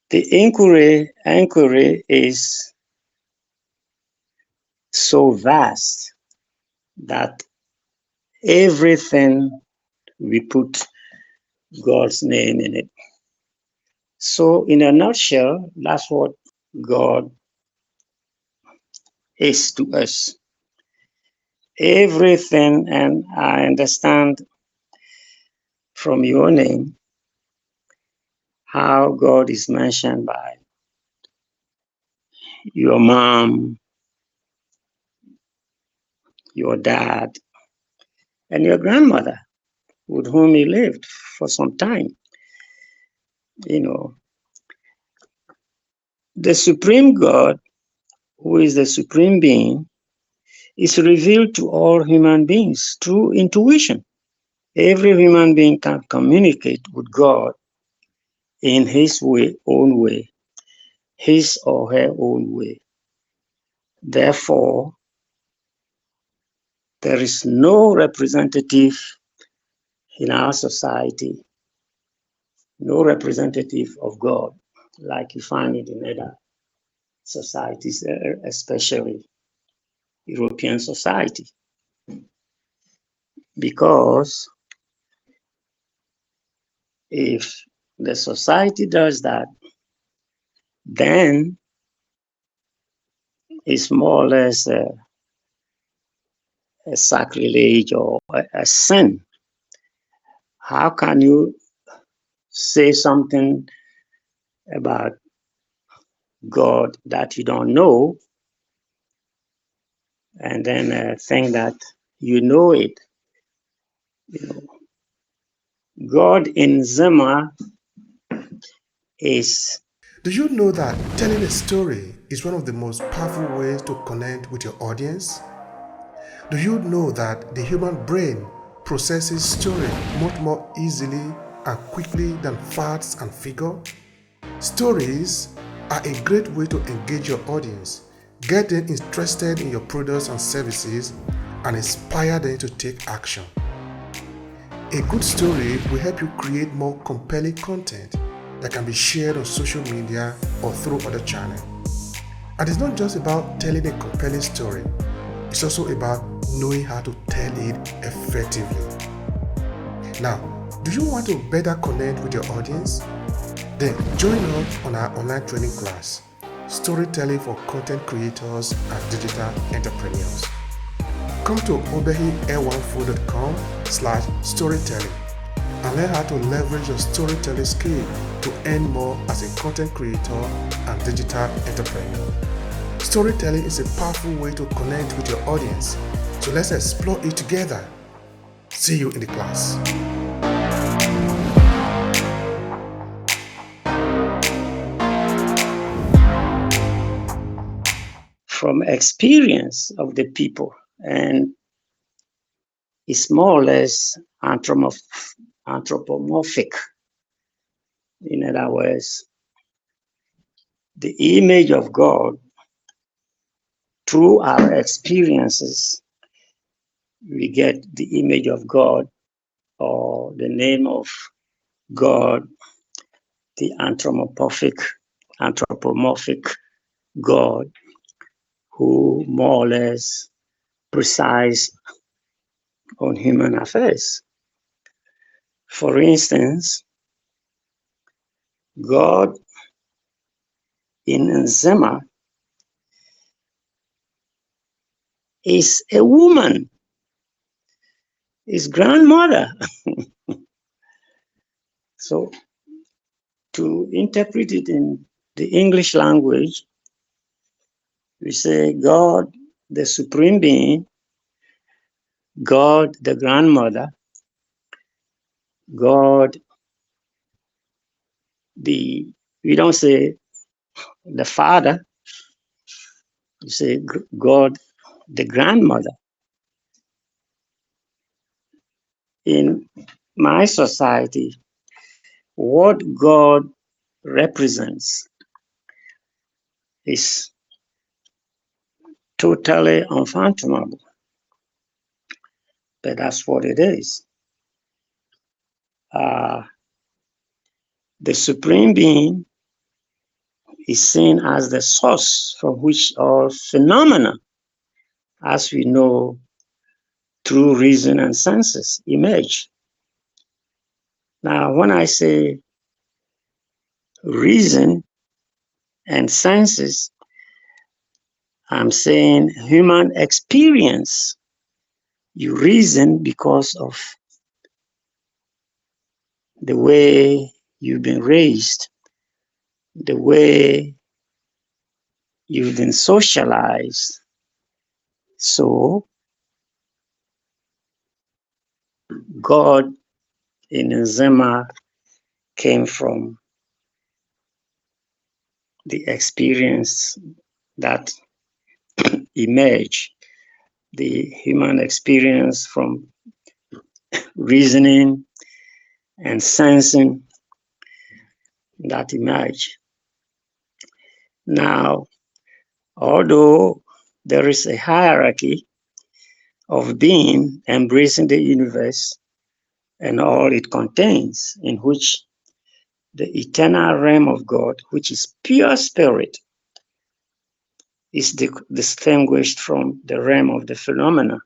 The inquiry is so vast that everything we put God's name in it. So, in a nutshell, that's what God is to us. Everything, and I understand from your name how God is mentioned by your mom, your dad, and your grandmother, with whom you lived for some time. You know, the supreme God, who is the supreme being, is revealed to all human beings through intuition. Every human being can communicate with God in his own way, his or her own way. Therefore, there is no representative in our society, no representative of God like you find it in other societies, especially European society. Because if the society does that, then it's more or less a sacrilege or a sin. How can you say something about God that you don't know and then think that you know it? You know, God in Zema is. Do you know that telling a story is one of the most powerful ways to connect with your audience? Do you know that the human brain processes story much more easily and quickly than facts and figure? Stories are a great way to engage your audience, get them interested in your products and services, and inspire them to take action. A good story will help you create more compelling content that can be shared on social media or through other channels. And it's not just about telling a compelling story, it's also about knowing how to tell it effectively. Now, do you want to better connect with your audience? Then join us on our online training class, Storytelling for Content Creators and Digital Entrepreneurs. Come to obehiair14.com/storytelling and learn how to leverage your storytelling skill to earn more as a content creator and digital entrepreneur. Storytelling is a powerful way to connect with your audience, so let's explore it together. See you in the class. From experience of the people, and it's more or less anthropomorphic. In other words, the image of God through our experiences, we get the image of God or the name of God, the anthropomorphic God, who more or less presides on human affairs. For instance, God in Zema is a woman, his grandmother. So to interpret it in the English language, we say God, the supreme being, God, the grandmother, God, we don't say the father, we say God, the grandmother. In my society, what God represents is totally unfathomable, but that's what it is. Uh, the supreme being is seen as the source from which all phenomena, as we know through reason and senses, emerge. Now, when I say reason and senses, I'm saying human experience. You reason because of the way you've been raised, the way you've been socialized. So, God in Zema came from the experience that emerged, the human experience from reasoning and sensing that emerged. Now, although there is a hierarchy of being embracing the universe and all it contains, in which the eternal realm of God, which is pure spirit, is distinguished from the realm of the phenomena,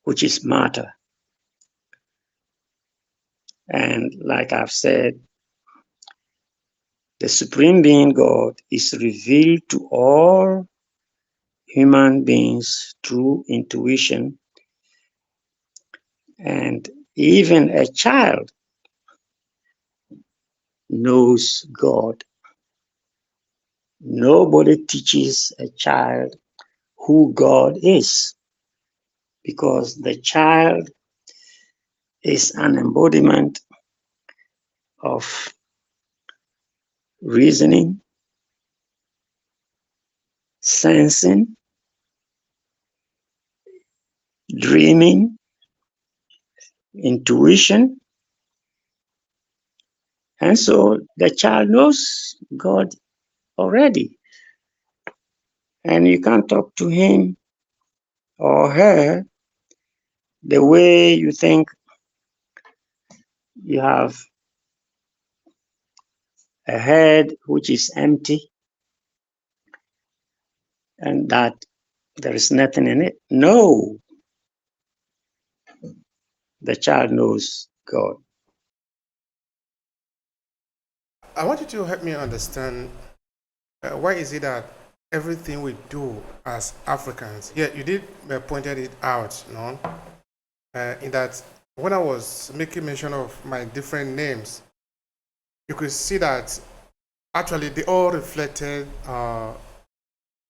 which is matter. And like I've said, the Supreme Being God is revealed to all human beings through intuition, and even a child knows God. Nobody teaches a child who God is, because the child is an embodiment of reasoning, sensing, dreaming, intuition. And so the child knows God already. And you can't talk to him or her the way you think you have a head which is empty and that there is nothing in it. No, the child knows God. I want you to help me understand why is it that everything we do as Africans, yeah, you did pointed it out, no, in that when I was making mention of my different names, you could see that actually they all reflected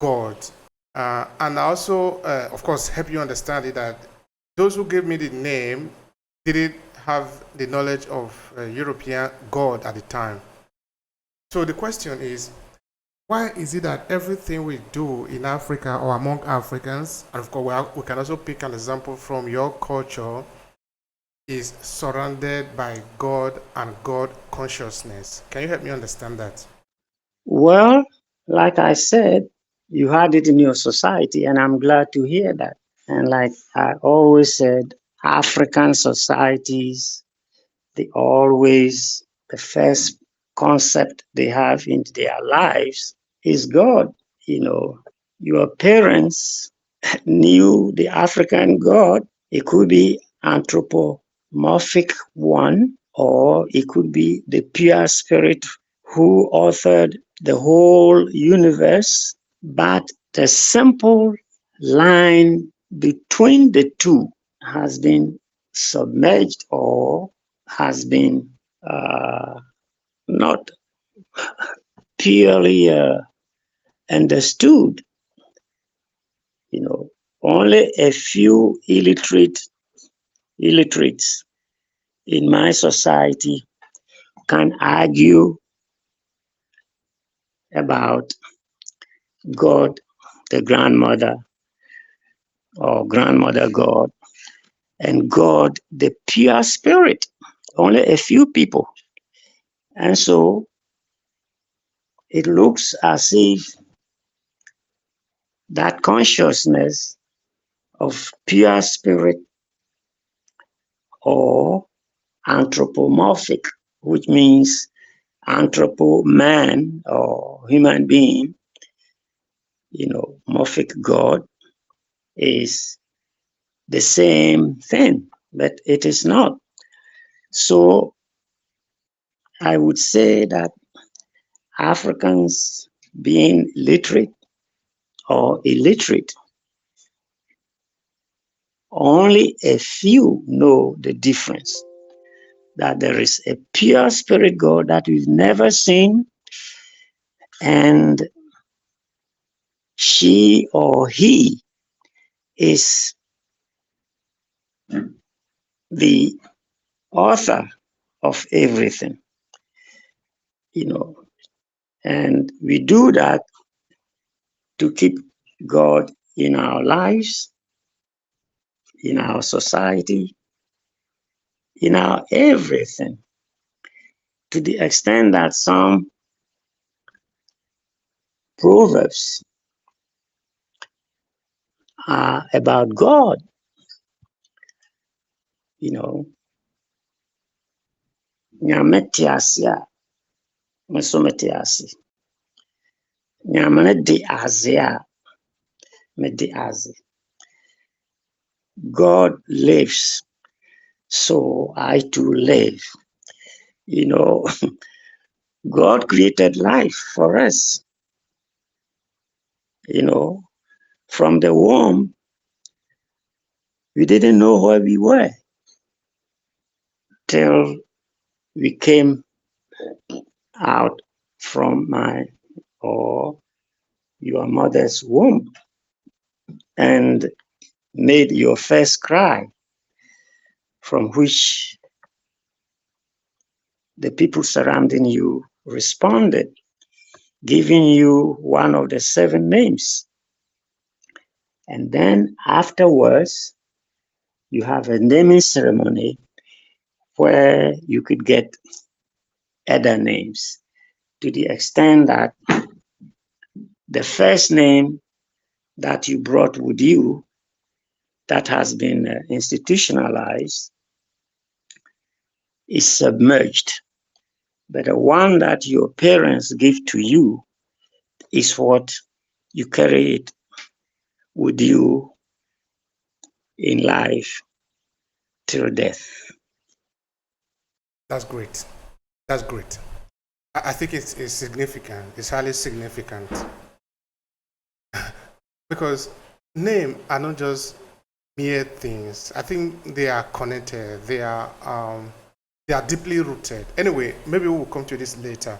God. And also, of course, help you understand it that those who gave me the name didn't have the knowledge of European God at the time. So the question is, why is it that everything we do in Africa or among Africans, and of course we can also pick an example from your culture, is surrounded by God and God consciousness? Can you help me understand that? Well, like I said, you had it in your society, and I'm glad to hear that. And like I always said, African societies, the first concept they have in their lives is God. You know, your parents knew the African God. It could be anthropomorphic one, or it could be the pure spirit who authored the whole universe. But the simple line between the two has been submerged or has been not purely understood. You know, only a few illiterates in my society can argue about God, the grandmother or grandmother God, and God, the pure spirit. Only a few people. And so it looks as if that consciousness of pure spirit or anthropomorphic, which means man or human being, morphic God, is the same thing, but it is not. So I would say that Africans being literate or illiterate, only a few know the difference. That there is a pure spirit God that we've never seen, and she or he is the author of everything, you know. And we do that to keep God in our lives, in our society, in our everything, to the extent that some proverbs are about God, you know. Nyame te ase a, me nso mete ase. Nyame no de ase a, mede ase. God lives, so I too live. You know, God created life for us. From the womb, we didn't know where we were till we came out from my or your mother's womb and made your first cry, from which the people surrounding you responded, giving you one of the 7 names. And then afterwards, you have a naming ceremony where you could get other names, to the extent that the first name that you brought with you that has been institutionalized is submerged. But the one that your parents give to you is what you carry it with you in life till death. That's great. That's great. I think it's significant. It's highly significant because name are not just mere things. I think they are connected. They are deeply rooted. Anyway, maybe we'll come to this later.